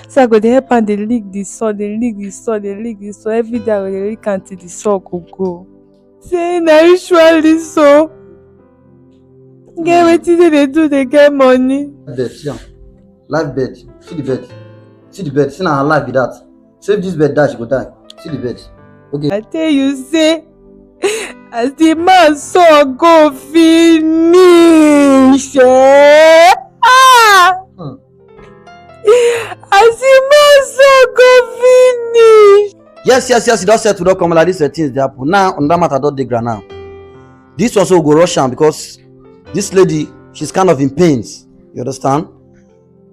So I go dey help am dey lick the saw, dey lick the saw, dey lick the saw. Every day I go dey lick am till the saw go go. Say na usually so. Get wetin dey do, dey get money. Bed, see am. Live bed. See the bed. See the bed. See na her life be that. So if this bed die, she go die. See the bed. Okay. I tell you say, as the man saw go finish, as the man saw go finish. Yes. You don settle, don come like this. Things dey happen now. Another matter don dey ground now. This one so go rush am because this lady, she's kind of in pains. You understand?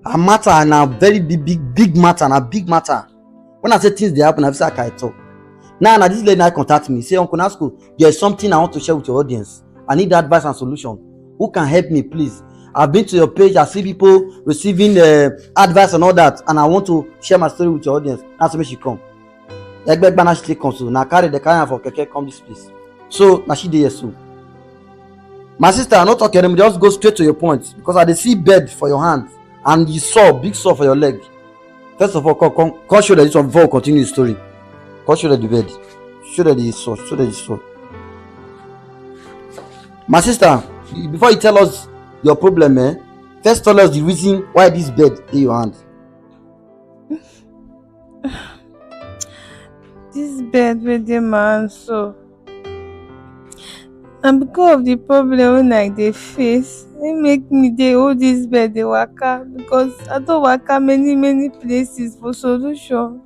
Her matter na very big matter, na big matter. When I say things dey happen, I feel like I talk. Now this lady now contact me. Say, Uncle Nasco, there is something I want to share with your audience. I need advice and solution. Who can help me, please? I've been to your page. I see people receiving advice and all that, and I want to share my story with your audience. That's where she come. Egbegba she come so. Now carry the car for keke come this place. So now she dey here so. My sister, I'm not talking anymore. Just go straight to your point because I dey see bed for your hand and you saw big saw for your leg. First of all, come show them this one before we continue the story. Come show them the bed. Show them the saw. Show them the saw. My sister, before you tell us your problem, first tell us the reason why this bed in your hand. This bed with the man so. And because of the problem wey I dey face, it make me dey hold this bed dey waka because I don waka many places for solution.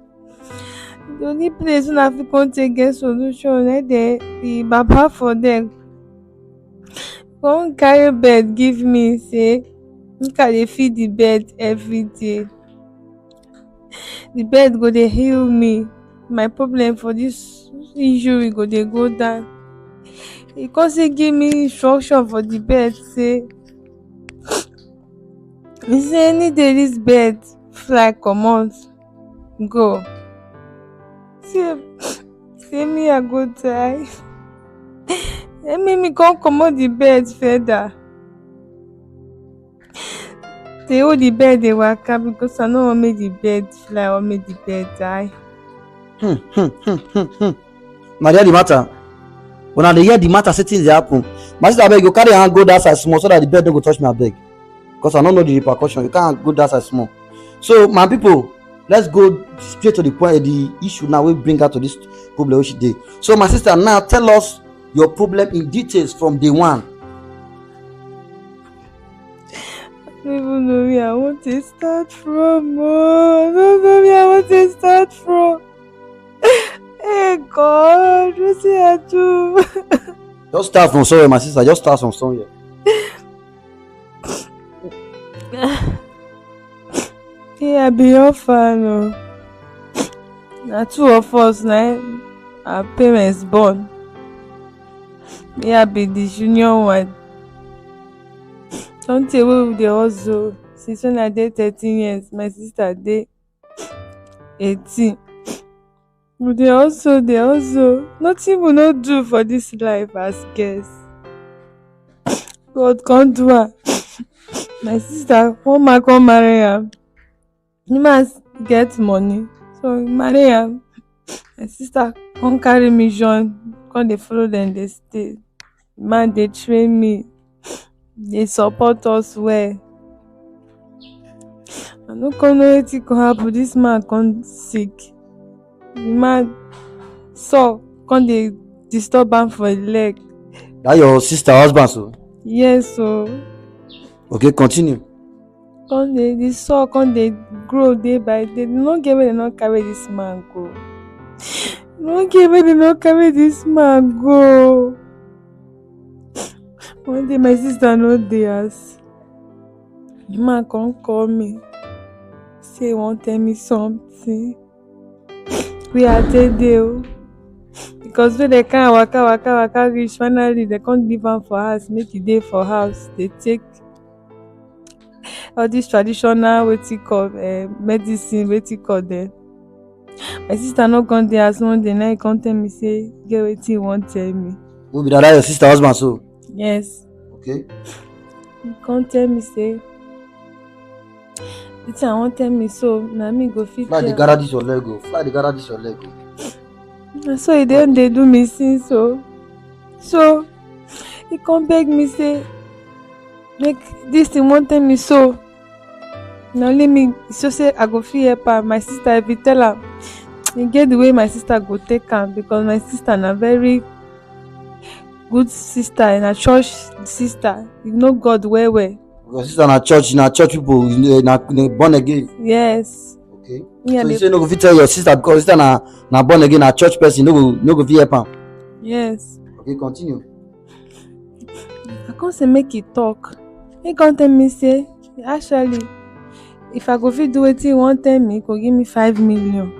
The only place wey I fit come take get solution na the baba for there come carry bed give me say make I dey feed the bed every day. The bed go dey heal me. My problem for this injury go dey go down. He come say give me instruction for the bed say he say any day this bed fly comot go. Say me I go die. Then make me come comot the bed feather. They hold the bed dey waka because I no wan make the bed fly or make the bed die. Now hear the matter. When I hear the matter, say things dey happen. My sister, abeg, you carry your hand go that side small so that the bed don't go touch me, abeg. Because I don't know the repercussion. You can't go that side small. So my people, let's go straight to the point, the issue now. We bring her to this problem which day. So my sister, now tell us your problem in details from day one. I don't even know where I want to start from. Oh, I don't know where I want to start from. Hey God, what did I do? Just start from somewhere, my sister. Just start from somewhere. Yeah, I be orphan. Now two of us, now our parents born. Yeah, I be the junior one. Don't tell me they also. Since when I did 13 years, my sister did 18. But they also nothing will not do for this life as guests. God can't do her. My sister, one man come marry her. He must get money, so he marry her. My sister come carry me join, come dey follow them dey stay. The man dey train me, dey support us well. I no come know wetin go happen. This man come sick. The man come dey disturb am for him leg. That your sister husband, so? Yes, so. Okay, continue. The saw come dey grow day by day. They no get where they no carry this man go. No get where they no carry this man go. One day my sister no dey house. The man come call me. Say he wan tell me something. We are dey because when they kind waka reach, finally they can't leave am for house. Make e dey for house. They take all this traditional wetin call medicine, wetin call them. My sister no come dey house one day. Now he come tell me say get wetin he wan tell me. Who be that your sister husband, so? Yes. Okay. he come tell me say the thing I wan tell me so na me go fit Fly the tell. gara this your leg o. Fly the gara this your leg o. Na so he don dey do me since o. So he come beg me say make this thing wan tell me so na only me so say I go fit help am. My sister, if you tell am, e get the way my sister go take am, because my sister na very good sister, na church sister, you know God well well. Your sister na church people, na born again. Yes. Okay. Me So and you the say no go fit tell your sister because sister na born again, na church person, no go fit help am. yes. Okay, continue. I come say make he talk. He come tell me say actually if I go fit do wetin he wan tell me, he go give me 5 million.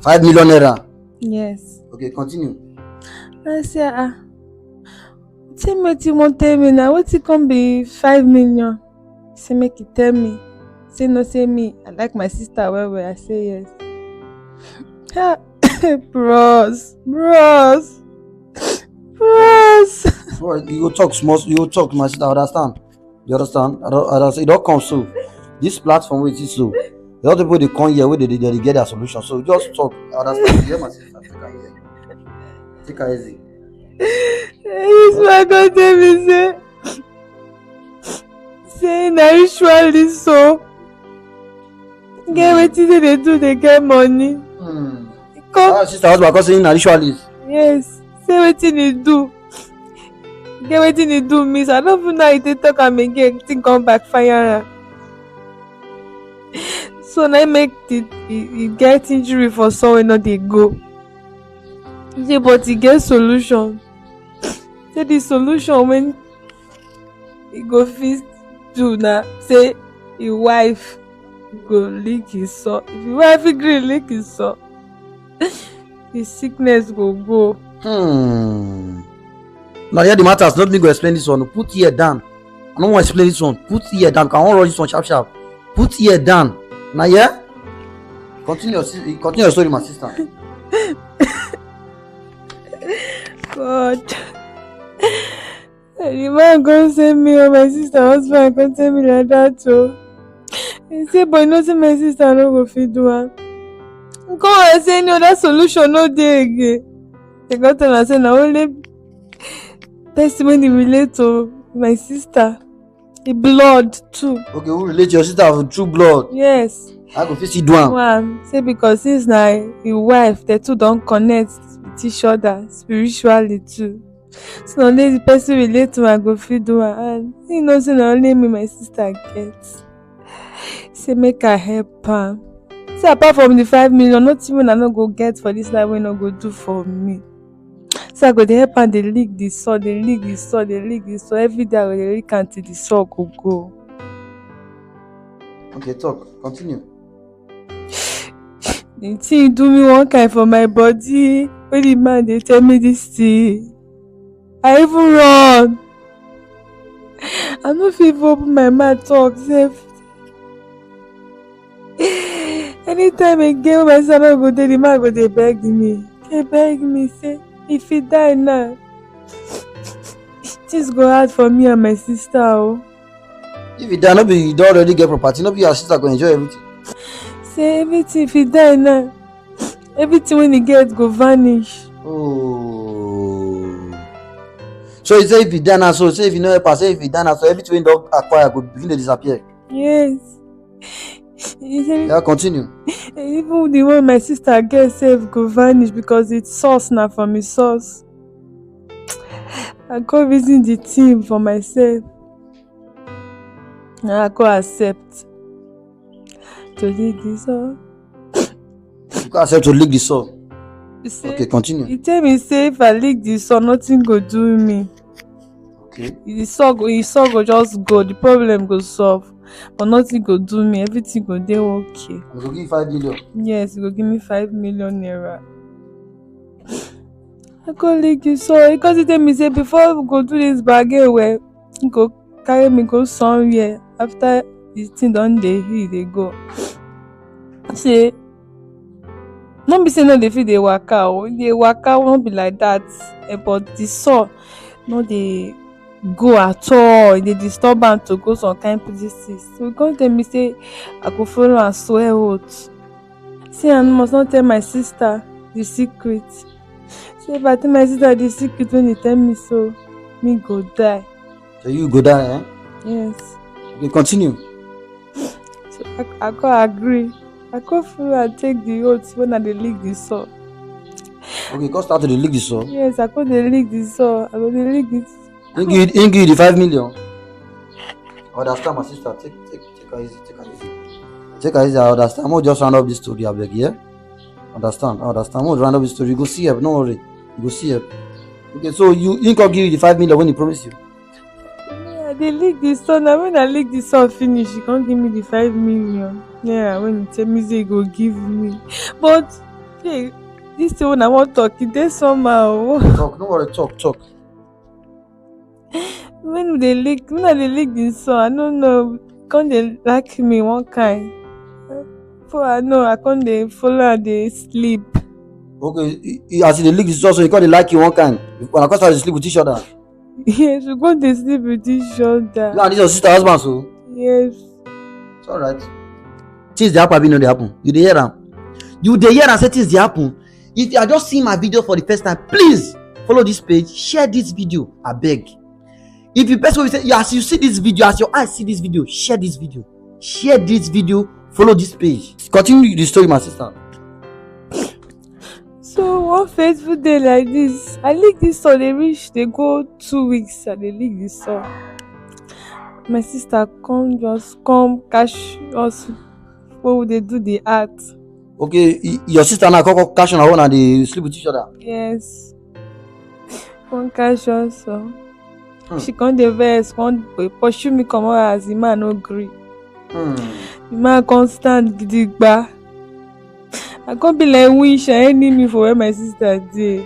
5 million naira. Yes. Okay, continue. I say tell me wetin you wan tell me na, wetin come be 5 million? He say make he tell me. Say no, say me I like my sister well well. I say yes. bros. Boy, you go talk small, you go talk, my sister, understand? You understand? I don't, it don't come so. This platform wey is so. The other people they come here where they get their solution. So just talk. I understand. You hear my sister? Take her easy. This man come tell me say na usually so. Get wetin they do, they get money. Ah, sister husband come say na ritualist. Yes. Say wetin he do. Get wetin he do miss. I don't even know how he take talk am again. Thing come backfire am. So na make he get injury for somewhere no dey go. Say but he get solution. Say the solution when he go fit do na say his wife go lick his son. If his wife gree lick his son, his sickness go go. Now here the matters, not me go explain this one. Put ear down. I don't want to explain this one. Put ear down. I want to run this one sharp. Put ear down. Now yeah? Continue your story, my sister. God. The man come send me or my sister husband come tell me like that too. He say but you know say my sister no go fit do am. Come and say no, that solution no dey again. They go tell am say na only person wey dey relate to my sister, the blood too. Okay, who relate your sister with true blood? Yes. I go fit see do am. Say because since na him wife, the two don connect with each other spiritually too. So na only the person relate to am go fit do am, and he know say na only me my sister get. Say make I help am. Say apart from the 5 million, nothing wey I no go get for this life wey no go do for me. So I go dey help am dey lick the soil. Every day I go dey lick am till the soil go go. Okay, talk. Continue. The thing do me one kind for my body. When the man dey tell me this thing, I even run. I no fit even open my mouth talk sef. Anytime again when my son no go dey, the man go dey beg me. Dey beg me say if he die now, things go hard for me and my sister o. If you die, no be you don already get property, no be your sister go enjoy everything. Say everything, if he die now, everything when he get go vanish. Oh. So you say if you die now, so say if you no help am, say if you die now, so everything wey you don acquire go begin to disappear. Yes. He say, Yeah, continue. even the one my sister get sef go vanish because its source na from his source. I go reason the thing for myself. And I go accept to leave this all. You go accept to lick the soul. Say, Okay, continue. he tell me say if I lick the soul, nothing go do me. Okay. The soul go just go, the problem go solve, but nothing go do me. Everything go dey okay. I go give you 5 million. Yes, he go give me 5 million naira. I go lick the soul because he tell me say before we go do this bargain well, he go carry me go somewhere. After the thing don dey heal, dey go. Say no be say no dey fit dey waka o, dey waka no be like that. But the soul no dey go at all. They disturb am to go some kind places. So he come tell me say I go follow am swear oath. Say I must not tell my sister the secret. Say if I tell my sister the secret when he tell me so, me go die. So you go die, eh? Yes. Okay, continue. So I go agree. I go follow and take the oath when I dey lick the saw. Okay, go start to the league this so. Yes, I go dey lick the saw. I go dey lick it. He give you the 5 million. I understand, my sister. Take her easy. Take her easy. I understand. We'll just round up this story, I beg, yeah? Understand. We'll round up this story. You go see her. Don't worry. You go see her. Okay, so he can give you the 5 million when he promised you. Yeah, they lick the saw. Now when I lick the saw finish, he can't give me the 5 million. Yeah, when he tell me say he go give me. But hey, this thing when I want talk, it dey somehow. Talk. Don't worry. Talk. When I dey lick the saw, I don't know. Can't they like me one kind? For I know I can't dey follow and dey sleep. Okay, as the league is also, you can't like you one kind. When I start to sleep with each other. Yes, we go dey sleep with each other. You and this your sister husband, so. Yes. It's alright. Things dey happen, no dey happen. You dey hear am? You dey hear am say things dey happen. If you are just seeing my video for the first time, please follow this page, share this video, I beg. If you person will say, as you see this video, as your eyes see this video, share this video. Share this video, follow this page. Continue the story, my sister. So one fateful day like this, I lick this saw. They go 2 weeks and they lick this saw. My sister come catch us when they do the art. Okay, your sister now come cash on her own and they sleep with each other. Yes. Come catch us. So. She come dey vex, come pursue me comot as the man no gree. The man come stand gidigba. I come be like wish and enemy for where my sister dey.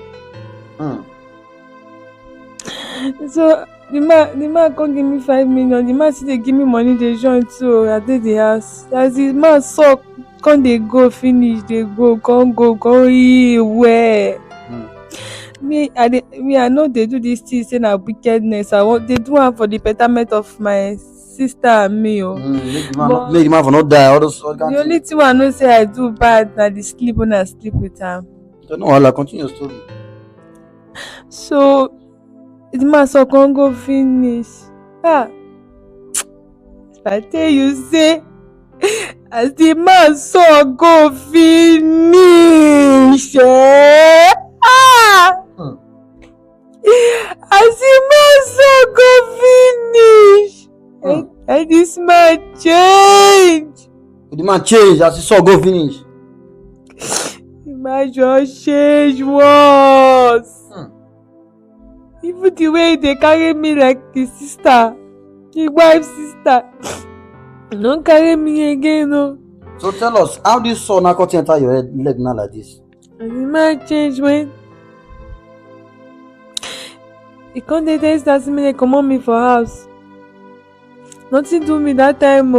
So the man come give me 5 million. The man still dey give me money dey join too. I dey the house. As the man suck, come dey go finish, dey go, come heal well. Me I know they do this thing say na wickedness. They do am for the betterment of my sister and me. Make the man for not die. All the only thing I know say I do bad na the sleep when I sleep with am. No, I'll continue your story. So the man so come go finish. If I tell you say as the man so go finish, as the man so go finish, and this man change. The man change as he saw go finish. The man just change worse. Even the way they carry me like the sister, the wife's sister, don't carry me again, no. So tell us, how this saw now cut enter your head leg now like this? And the man change when he come dey tell sister say make dem comot me for house. Nothing do me that time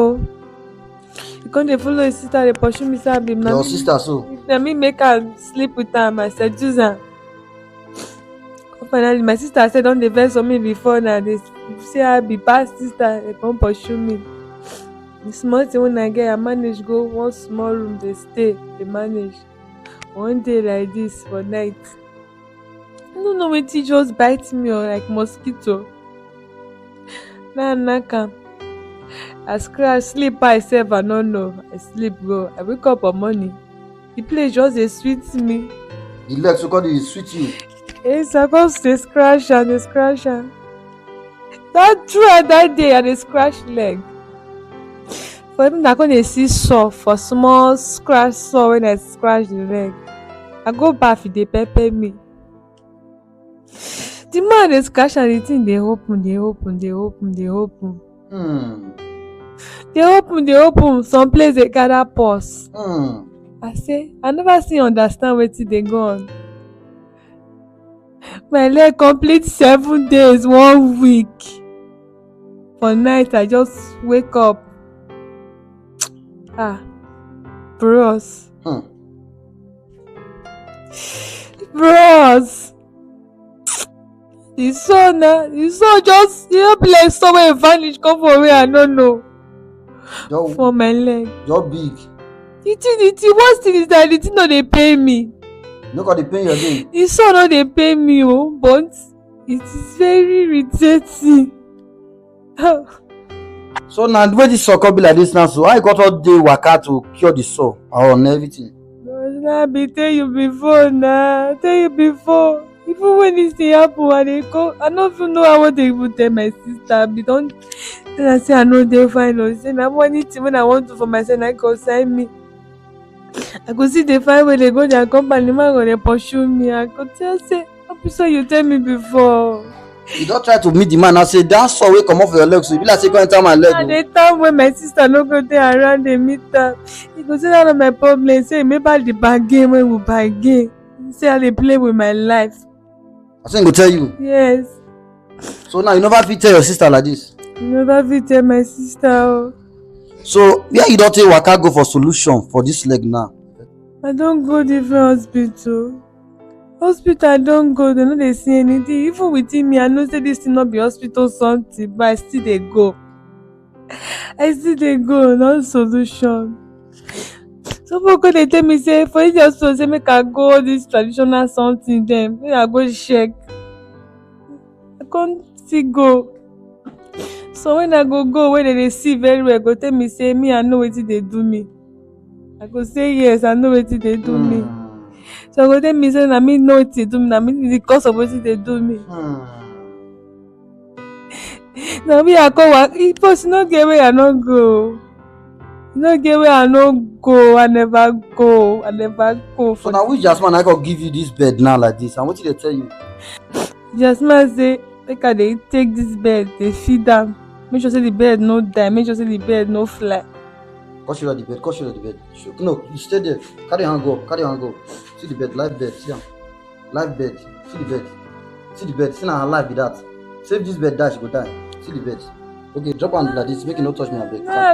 he come dey follow his sister dey pursue me say abim your sister so. If na me make am sleep with am, I seduce am. Finally my sister say don dey vex for me before na dey say I be bad sister, dey come pursue me. The small thing when I get, I manage go one small room dey stay, dey manage. One day like this for night, I don't know wetin just bite me like mosquito. Now I knack am. I scratch, sleep by sef, I no know. I sleep go. I wake up on morning. The place just dey sweet me. The leg so called dey sweet you. Yes, I just dey scratch am, dey scratch am. Throughout that day, I dey scratch leg. For even I come dey see sore for small scratch sore when I scratch the leg. I go baff, e dey pepper me. The man dey scratch and the thing dey open. Dey open. Some place dey gather pus. I say I never still understand wetin dey go on. My leg complete 7 days, 1 week. For night I just wake up. Bros. The sun just, be like somewhere vanish, come for where I don't know. Just, for my leg. just big. The worst thing is that the thing no dey pay me. No got the pain you're doing. The sun no dey pay me, but it is very irritating. So now the way this sore be like this now, so I got all day waka to cure the sore and everything. I be tell you before nah. Tell you before. Even when this thing happen, I dey go. I no even know how to even tell my sister. Be don't tell her say I no dey fine or say na anything when I want to for myself, I go sign me. I go see the fine way they go their company, man go dey pursue me. I go tell say, so you tell me before. You don't try to meet the man and say that sore wey come off your leg, so you be like say go enter my leg. At the time when my sister no go there around the meet her, he go say that na my problem. Say maybe the bargain when we bargain. Say I dey play with my life. I think go tell you. Yes. So now you never fit tell your sister like this. You never fit tell my sister. Oh. So where you don't take waka go for solution for this leg now? I don go different hospital. I don go, they no dey see anything. Even within me, I know say this thing no be hospital something, but I still dey go. No solution. So people dey tell me say for this hospital say make I go all this traditional something dem, make I go check. I can't still go. So when I go when they see very well, go tell me say me I know wetin dey do me. I go say yes, I know wetin dey do me. So I go tell me say na me know wetin dey do me, na me the cause of wetin dey do me. Na me I come work. If you no get where I no go. You no get where I no go. I never go. So now which Jasmine I go give you this bed now like this? And what did they tell you? Jasmine say make I dey take this bed, dey feed am. Make sure say the bed no die. Make sure say the bed no fly. Cause you the bed. No, you stay there. Carry your hand go. See the bed, live bed. See am. Live bed. See the bed. See na her life be that. Say if this bed die, she go die. See the bed. Okay, drop am like this. Make it no touch me abeg. Now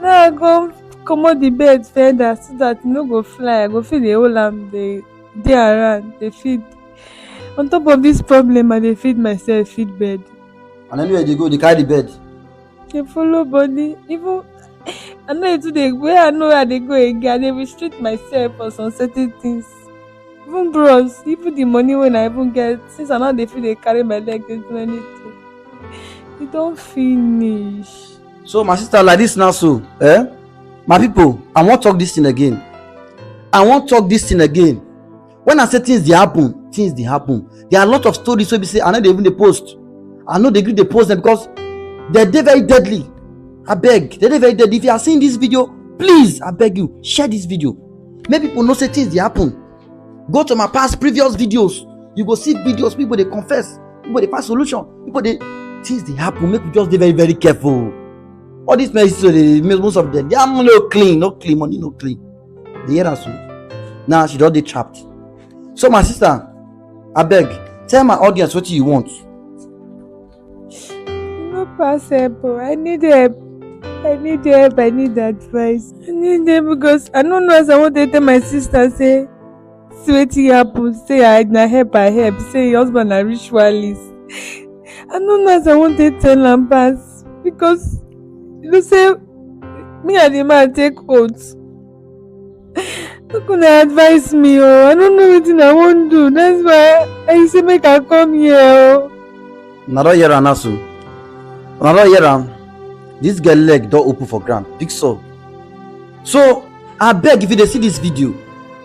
I go comot the bed feather so that e no go fly. I go fit dey hold am, dey around, dey feed. On top of this problem, I dey feed myself, feed bed. And anywhere they go, they carry the bed. Dey follow body. Even I know today where I know where they go again, I dey restrict myself for some certain things. Even bros, even the money when I even get, since I know they feel they carry my leg, they do anything. It don't finish. So my sister like this now, so my people, I won't talk this thing again. When I say things they happen. There are a lot of stories where we say I know they even they post. I know they agree they post them because they're very deadly. I beg, they're very deadly. If you are seeing this video, please, I beg you, share this video. Make people know say things they happen. Go to my previous videos. You go see videos, people they confess, people they find solution, people they things they happen. Make people just be very, very careful. All these messages, most of them, they are no clean, money no clean. They hear us. Now she don't they trapped. So my sister, I beg, tell my audience what you want. No possible. I need help. I need advice. I need help because I don't know as I want to tell my sister say wetin happen. Say I help. Say your husband a ritualist. I don't know as I want to tell am pass because you know say me and the man take oath. How can I advise me? Oh, I don't know wetin I wan do. That's why I say make I come here. Oh. Na don hear am now, so. This girl leg don open for ground, big sore. So I beg, if you dey see this video,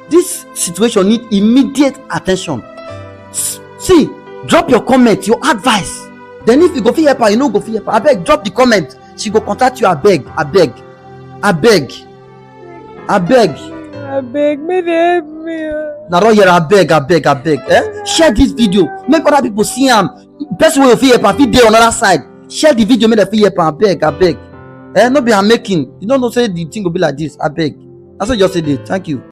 this situation need immediate attention. See, drop your comment, your advice. Then if you go fit help her, you no go fit help her. Abeg, drop the comment. She go contact you. Abeg, make they help me. Na don hear abeg. Share this video, make other people see am. Person wey you fit help am fit dey on another side. Share the video, make dem fit help am. Abeg. No be am making. You don't know say the thing go be like this. Abeg. That's what you just say. Thank you.